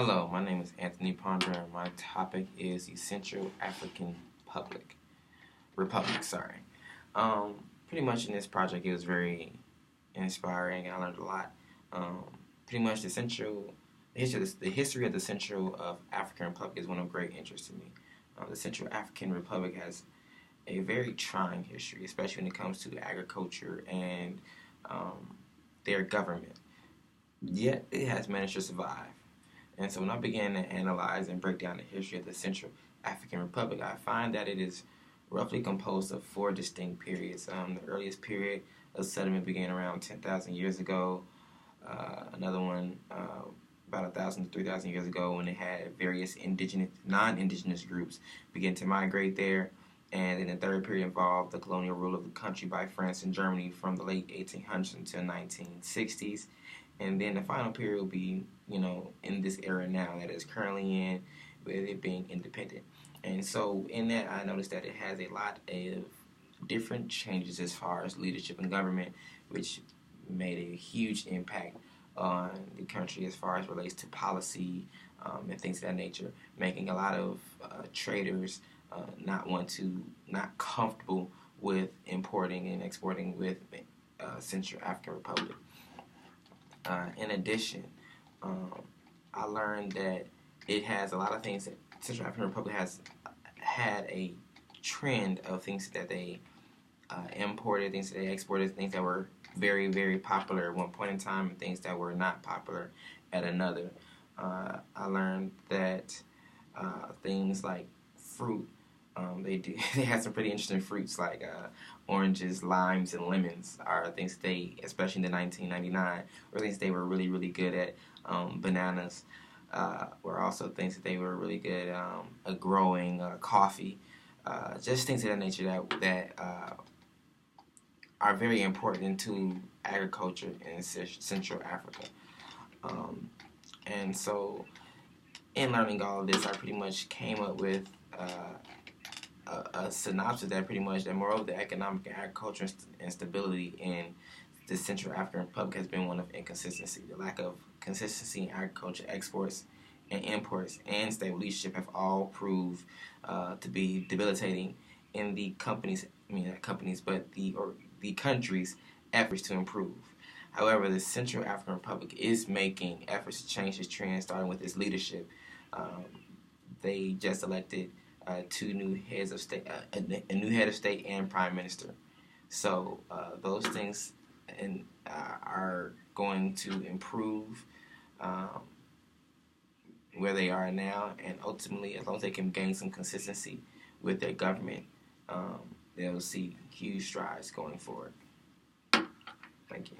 Hello, my name is Anthony Ponder, and my topic is the Central African Republic. Sorry. Pretty much in this project, it was very inspiring. I learned a lot. Um, Pretty much the history of the Central of African Republic is one of great interest to me. The Central African Republic has a very trying history, especially when it comes to agriculture and um, their government. Yet it has managed to survive. And so when I began to analyze and break down the history of the Central African Republic, I find that it is roughly composed of four distinct periods. The earliest period of settlement began around 10,000 years ago. Another one about 1,000 to 3,000 years ago, when they had various non-indigenous groups begin to migrate there. And then the third period involved the colonial rule of the country by France and Germany from the late 1800s until 1960s. And then the final period will be, in this era now that it's currently in, with it being independent. And so in that, I noticed that it has a lot of different changes as far as leadership and government, which made a huge impact on the country as far as relates to policy and things of that nature, making a lot of traders not comfortable with importing and exporting with Central African Republic. In addition, I learned that it has a lot of things that Central African Republic has had a trend of things that they imported, things that they exported, things that were very, very popular at one point in time, and things that were not popular at another. I learned that things like fruit, they had some pretty interesting fruits like oranges, limes, and lemons are things they, especially in the 1999, were things they were really, really good at. Bananas were also things that they were really good at growing. Coffee, just things of that nature that are very important to agriculture in Central Africa. And so, in learning all of this, I pretty much came up with a synopsis that more of the economic and agricultural instability in the Central African Republic has been one of inconsistency. The lack of consistency in agriculture exports and imports and stable leadership have all proved to be debilitating in the the country's efforts to improve. However, the Central African Republic is making efforts to change this trend, starting with its leadership. Um, they just elected two new heads of state, a new head of state and prime minister. So those things are going to improve where they are now, and ultimately, as long as they can gain some consistency with their government, they'll see huge strides going forward. Thank you.